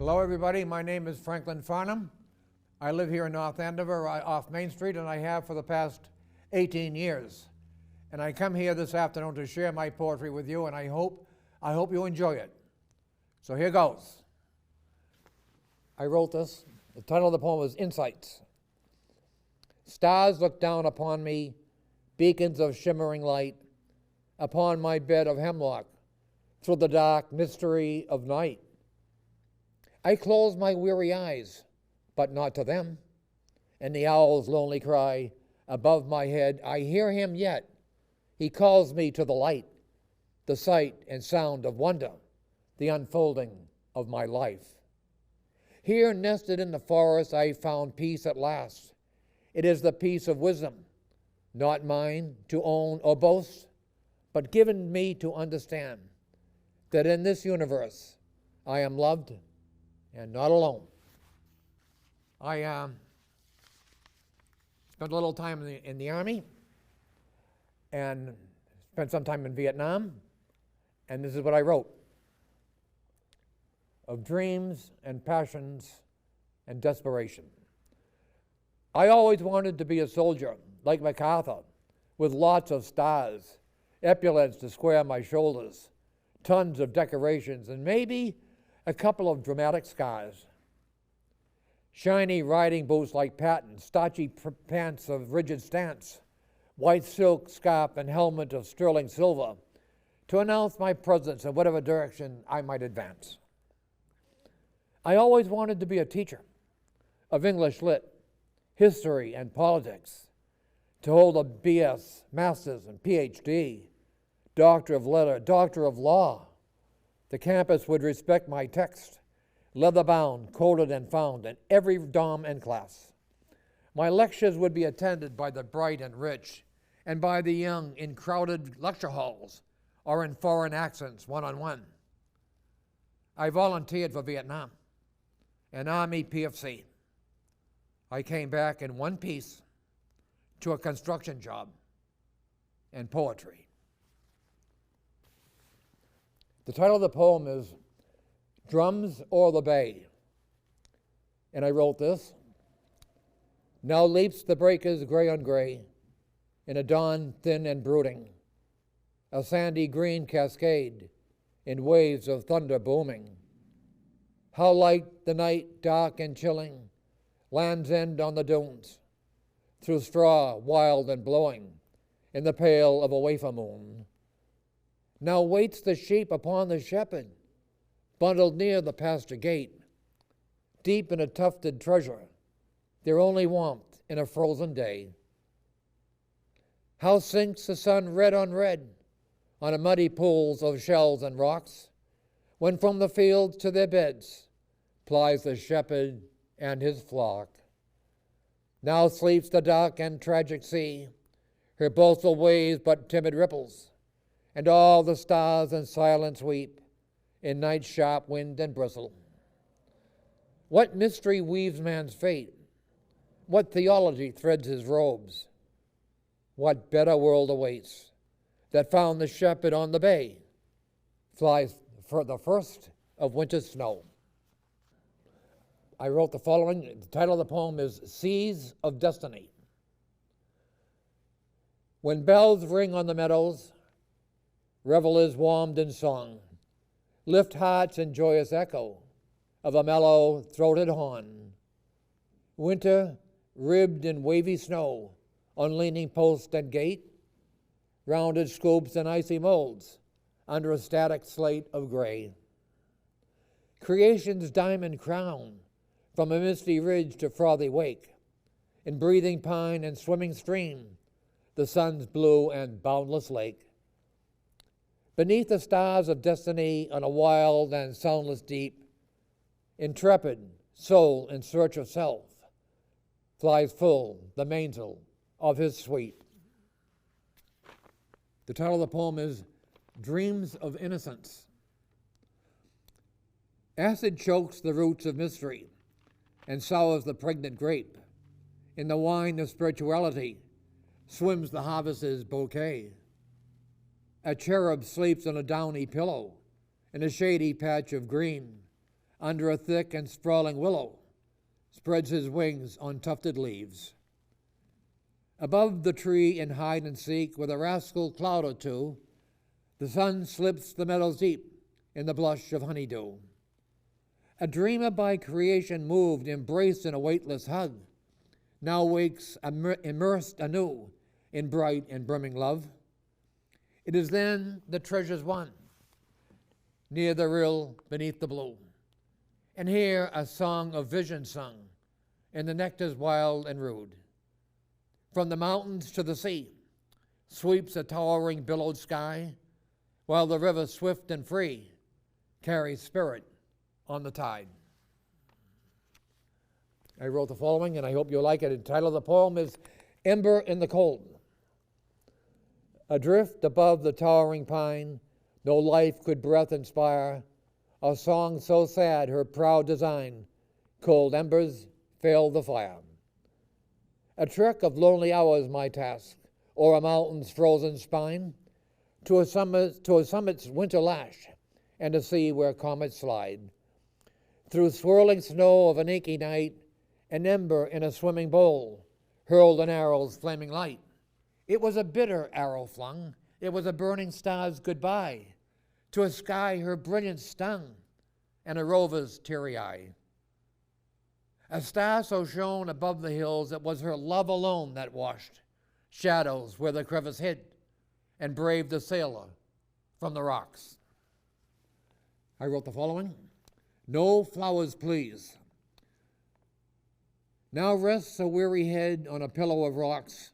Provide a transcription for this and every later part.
Hello, everybody. My name is Franklin Farnham. I live here in North Andover off Main Street, and I have for the past 18 years. And I come here this afternoon to share my poetry with you, and I hope you enjoy it. So here goes. I wrote this. The title of the poem is Insights. Stars look down upon me, beacons of shimmering light, upon my bed of hemlock, through the dark mystery of night. I close my weary eyes, but not to them, and the owl's lonely cry above my head, I hear him yet. He calls me to the light, the sight and sound of wonder, the unfolding of my life. Here, nested in the forest, I found peace at last. It is the peace of wisdom, not mine to own or boast, but given me to understand that in this universe I am loved and not alone. I spent a little time in the Army and spent some time in Vietnam, and this is what I wrote. Of dreams and passions and desperation. I always wanted to be a soldier, like MacArthur, with lots of stars, epaulets to square my shoulders, tons of decorations, and maybe a couple of dramatic scars. Shiny riding boots like Patton, starchy pants of rigid stance, white silk scarf and helmet of sterling silver, to announce my presence in whatever direction I might advance. I always wanted to be a teacher of English Lit, history, and politics, to hold a BS, Master's, and PhD, Doctor of Letter, Doctor of Law. The campus would respect my text, leather-bound, coded and found in every dorm and class. My lectures would be attended by the bright and rich, and by the young in crowded lecture halls, or in foreign accents, one-on-one. I volunteered for Vietnam, an Army PFC. I came back in one piece to a construction job and poetry. The title of the poem is Drums O'er the Bay. And I wrote this. Now leaps the breakers gray on gray, in a dawn thin and brooding, a sandy green cascade in waves of thunder booming. How light the night, dark and chilling, Land's End on the dunes, through straw wild and blowing, in the pale of a wafer moon. Now waits the sheep upon the shepherd, bundled near the pasture gate, deep in a tufted treasure, their only warmth in a frozen day. How sinks the sun red on red on a muddy pools of shells and rocks, when from the fields to their beds plies the shepherd and his flock. Now sleeps the dark and tragic sea, her boastful waves but timid ripples, and all the stars in silence weep in night's sharp wind and bristle. What mystery weaves man's fate? What theology threads his robes? What better world awaits that found the shepherd on the bay, flies for the first of winter's snow? I wrote the following. The title of the poem is Seas of Destiny. When bells ring on the meadows, revelers warmed in song, lift hearts in joyous echo of a mellow throated horn. Winter, ribbed in wavy snow on leaning post and gate, rounded scoops and icy molds under a static slate of gray. Creation's diamond crown from a misty ridge to frothy wake, in breathing pine and swimming stream, the sun's blue and boundless lake. Beneath the stars of destiny on a wild and soundless deep, intrepid soul in search of self, flies full the mainsail of his suite. The title of the poem is Dreams of Innocence. Acid chokes the roots of mystery and sours the pregnant grape. In the wine of spirituality swims the harvest's bouquet. A cherub sleeps on a downy pillow in a shady patch of green, under a thick and sprawling willow, spreads his wings on tufted leaves. Above the tree in hide and seek, with a rascal cloud or two, the sun slips the meadows deep in the blush of honeydew. A dreamer by creation moved, embraced in a weightless hug, now wakes immersed anew in bright and brimming love. It is then the treasure's won, near the rill beneath the blue, and here a song of vision sung in the nectar's wild and rude. From the mountains to the sea sweeps a towering billowed sky, while the river swift and free carries spirit on the tide. I wrote the following, and I hope you'll like it. The title of the poem is Ember in the Cold. Adrift above the towering pine, no life could breath inspire, a song so sad her proud design, cold embers failed the fire. A trek of lonely hours my task, o'er a mountain's frozen spine, to a summit's winter lash, and a sea where comets slide. Through swirling snow of an inky night, an ember in a swimming bowl hurled an arrow's flaming light. It was a bitter arrow flung, it was a burning star's goodbye, to a sky her brilliance stung, and a rover's teary eye. A star so shone above the hills, it was her love alone that washed shadows where the crevice hid, and braved the sailor from the rocks. I wrote the following. No flowers, please. Now rests a weary head on a pillow of rocks,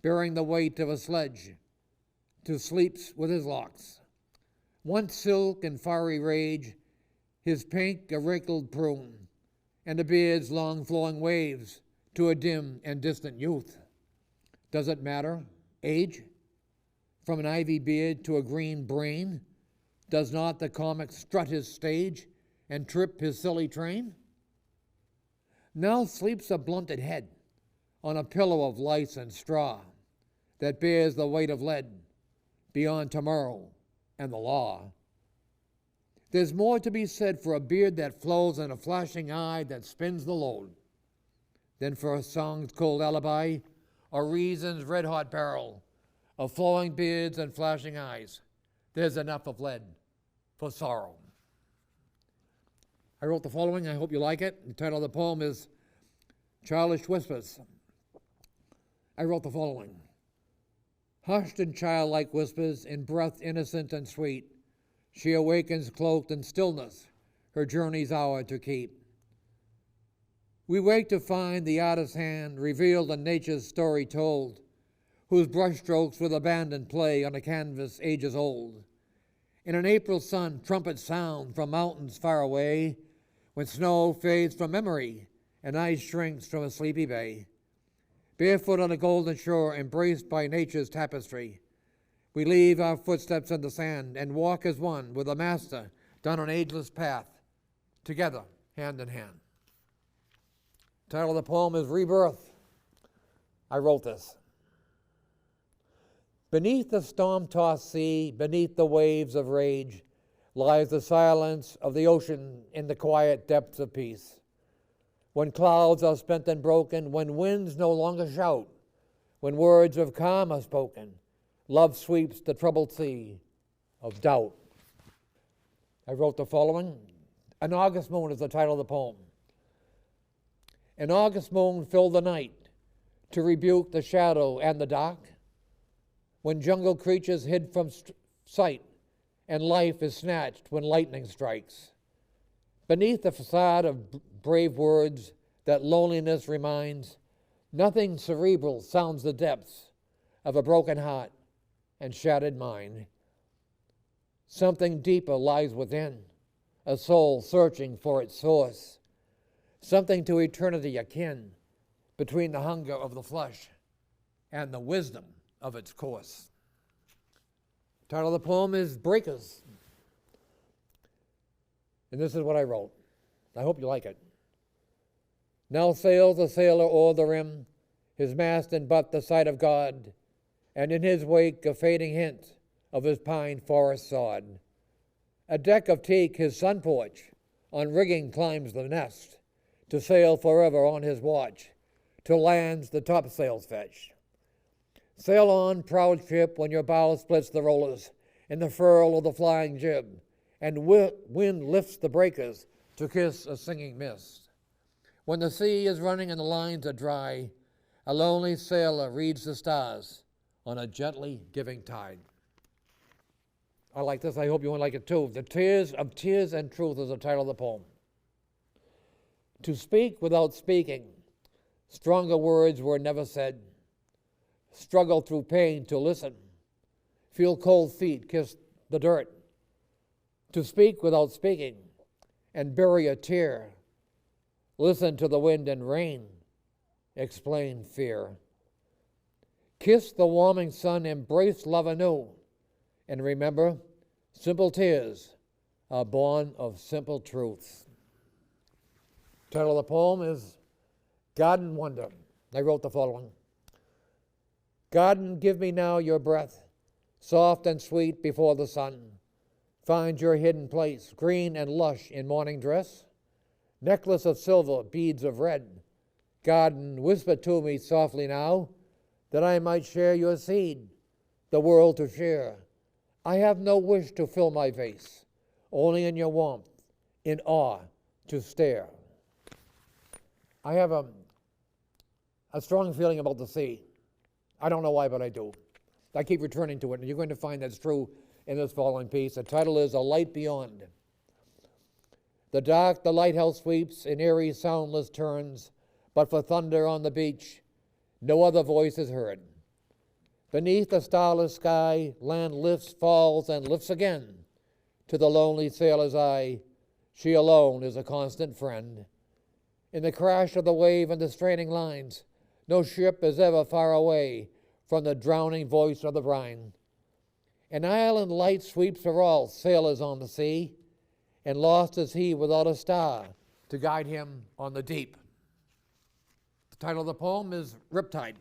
bearing the weight of a sledge, to sleeps with his locks. Once silk and fiery rage, his pink a wrinkled prune, and a beard's long flowing waves to a dim and distant youth. Does it matter, age? From an ivy beard to a green brain, does not the comic strut his stage and trip his silly train? Now sleeps a blunted head on a pillow of lice and straw that bears the weight of lead beyond tomorrow and the law. There's more to be said for a beard that flows and a flashing eye that spins the load than for a song's cold alibi or reason's red-hot barrel of flowing beards and flashing eyes. There's enough of lead for sorrow. I wrote the following. I hope you like it. The title of the poem is Childish Whispers. I wrote the following. Hushed and childlike whispers, in breath innocent and sweet, she awakens cloaked in stillness, her journey's hour to keep. We wake to find the artist's hand revealed in nature's story told, whose brushstrokes with abandon play on a canvas ages old. In an April sun, trumpets sound from mountains far away, when snow fades from memory and ice shrinks from a sleepy bay. Barefoot on a golden shore, embraced by nature's tapestry, we leave our footsteps in the sand and walk as one with the Master down an ageless path, together, hand in hand. The title of the poem is Rebirth. I wrote this. Beneath the storm-tossed sea, beneath the waves of rage, lies the silence of the ocean in the quiet depths of peace. When clouds are spent and broken, when winds no longer shout, when words of calm are spoken, love sweeps the troubled sea of doubt. I wrote the following. An August moon is the title of the poem. An August moon filled the night to rebuke the shadow and the dark, when jungle creatures hid from sight and life is snatched when lightning strikes. Beneath the facade of brave words that loneliness reminds, nothing cerebral sounds the depths of a broken heart and shattered mind. Something deeper lies within, a soul searching for its source, something to eternity akin between the hunger of the flesh and the wisdom of its course. The title of the poem is Breakers. And this is what I wrote. I hope you like it. Now sails a sailor o'er the rim, his mast in but the sight of God, and in his wake a fading hint of his pine forest sod. A deck of teak his sun porch, on rigging climbs the nest, to sail forever on his watch, to lands the topsails fetch. Sail on, proud ship, when your bow splits the rollers, in the furl of the flying jib, and wind lifts the breakers to kiss a singing mist. When the sea is running and the lines are dry, a lonely sailor reads the stars on a gently giving tide. I like this. I hope you will like it too. The Tears of Tears and Truth is the title of the poem. To speak without speaking, stronger words were never said. Struggle through pain to listen. Feel cold feet kiss the dirt. To speak without speaking and bury a tear. Listen to the wind and rain. Explain fear. Kiss the warming sun, embrace love anew. And remember, simple tears are born of simple truths. The title of the poem is Garden Wonder. I wrote the following. Garden, give me now your breath, soft and sweet before the sun. Find your hidden place, green and lush in morning dress. Necklace of silver, beads of red. Garden, whisper to me softly now, that I might share your seed, the world to share. I have no wish to fill my vase, only in your warmth, in awe, to stare. I have a strong feeling about the sea. I don't know why, but I do. I keep returning to it, and you're going to find that's true in this following piece. The title is A Light Beyond. The dark the lighthouse sweeps in eerie soundless turns, but for thunder on the beach, no other voice is heard. Beneath the starless sky, land lifts, falls, and lifts again. To the lonely sailor's eye, she alone is a constant friend. In the crash of the wave and the straining lines, no ship is ever far away from the drowning voice of the brine. An island light sweeps for all sailors on the sea, and lost is he without a star to guide him on the deep. The title of the poem is Riptide.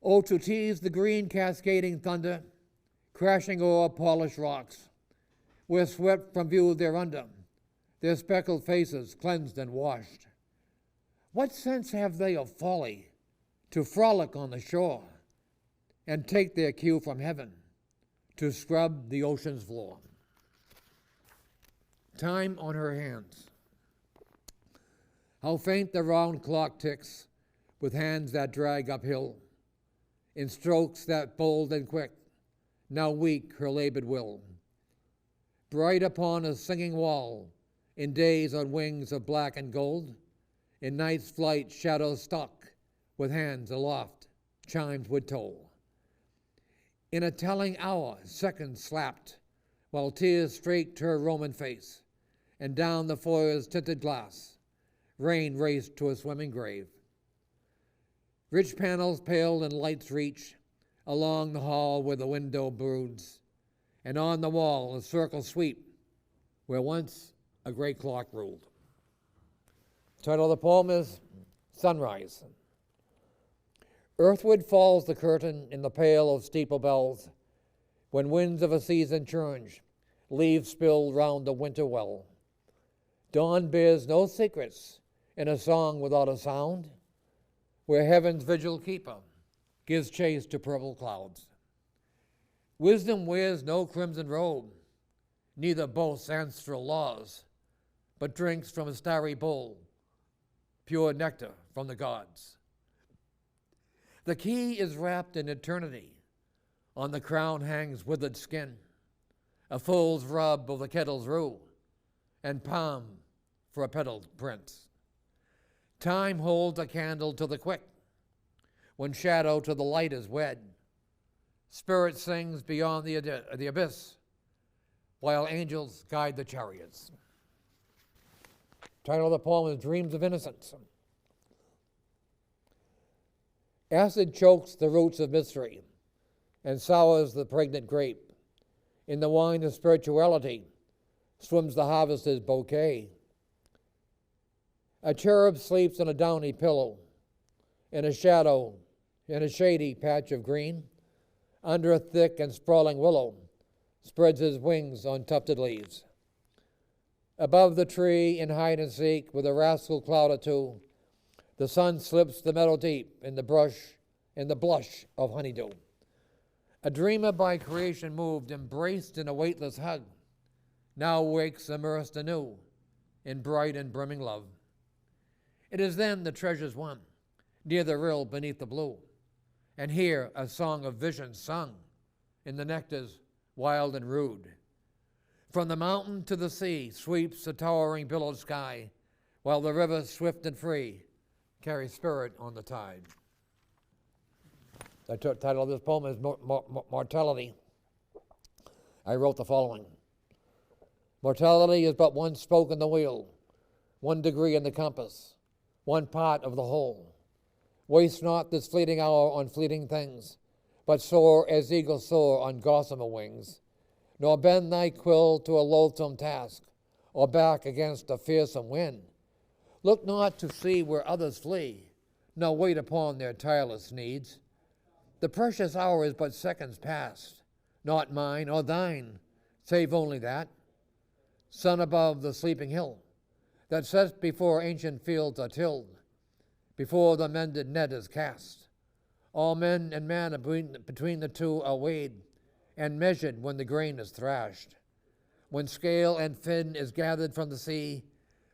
Oh, to tease the green cascading thunder, crashing o'er polished rocks, where swept from view thereunder, their speckled faces cleansed and washed. What sense have they of folly to frolic on the shore and take their cue from heaven to scrub the ocean's floor? Time on her hands. How faint the round clock ticks with hands that drag uphill, in strokes that bold and quick, now weak her labored will. Bright upon a singing wall, in days on wings of black and gold, in night's flight shadows stalk, with hands aloft, chimes would toll. In a telling hour, seconds slapped, while tears streaked her Roman face, and down the foyer's tinted glass, rain raced to a swimming grave. Rich panels paled in light's reach, along the hall where the window broods, and on the wall a circle sweep, where once a great clock ruled. The title of the poem is Sunrise. Earthwood falls the curtain in the pale of steeple bells, when winds of a season churn, leaves spill round the winter well. Dawn bears no secrets in a song without a sound, where heaven's vigil keeper gives chase to purple clouds. Wisdom wears no crimson robe, neither boasts ancestral laws, but drinks from a starry bowl, pure nectar from the gods. The key is wrapped in eternity. On the crown hangs withered skin, a fool's rub of the kettle's rue, and palm for a petaled prince. Time holds a candle to the quick, when shadow to the light is wed. Spirit sings beyond the abyss, while angels guide the chariots. Title of the poem is Dreams of Innocence. Acid chokes the roots of mystery and sours the pregnant grape. In the wine of spirituality swims the harvester's bouquet. A cherub sleeps on a downy pillow, in a shadow, in a shady patch of green. Under a thick and sprawling willow, spreads his wings on tufted leaves. Above the tree in hide and seek, with a rascal cloud or two, the sun slips the meadow deep in the blush of honeydew. A dreamer by creation moved, embraced in a weightless hug, now wakes immersed anew in bright and brimming love. It is then the treasure's won, near the rill beneath the blue, and here a song of vision sung in the nectars wild and rude. From the mountain to the sea sweeps the towering billowed sky, while the river, swift and free, carries spirit on the tide. The title of this poem is Mortality. I wrote the following. Mortality is but one spoke in the wheel, one degree in the compass, one part of the whole. Waste not this fleeting hour on fleeting things, but soar as eagles soar on gossamer wings. Nor bend thy quill to a loathsome task, or back against a fearsome wind. Look not to see where others flee, nor wait upon their tireless needs. The precious hour is but seconds past, not mine or thine, save only that. Sun above the sleeping hill, that sets before ancient fields are tilled, before the mended net is cast. All men and man between the two are weighed, and measured when the grain is thrashed. When scale and fin is gathered from the sea,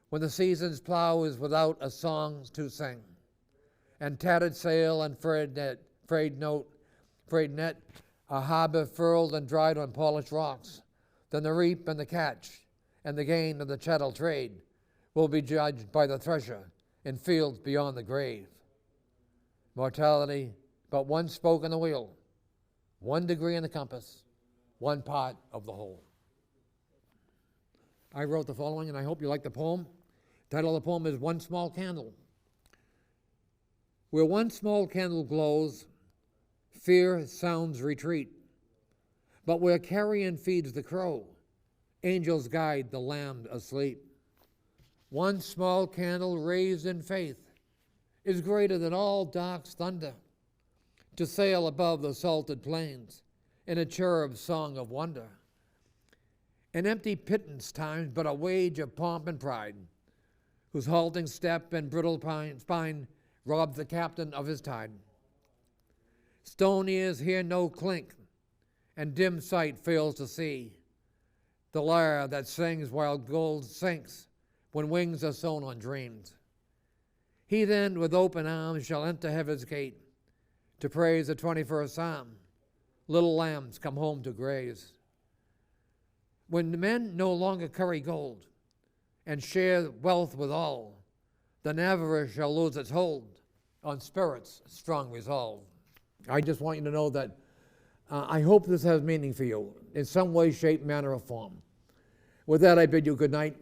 when the season's plow is without a song to sing, and tattered sail and frayed net, a harbor furled and dried on polished rocks, then the reap and the catch, and the gain of the chattel trade will be judged by the thresher in fields beyond the grave. Mortality, but one spoke in the wheel, one degree in the compass, one part of the whole. I wrote the following, and I hope you like the poem. The title of the poem is One Small Candle. Where one small candle glows, fear sounds retreat. But where carrion feeds the crow, angels guide the lamb asleep. One small candle raised in faith is greater than all dark's thunder, to sail above the salted plains in a cherub's song of wonder. An empty pittance times but a wage of pomp and pride, whose halting step and brittle spine robs the captain of his tide. Stone ears hear no clink, and dim sight fails to see the lyre that sings while gold sinks when wings are sown on dreams. He then with open arms shall enter heaven's gate to praise the 21st Psalm. Little lambs come home to graze. When the men no longer curry gold and share wealth with all, then avarice shall lose its hold on spirit's strong resolve. I just want you to know that I hope this has meaning for you in some way, shape, manner, or form. With that, I bid you good night.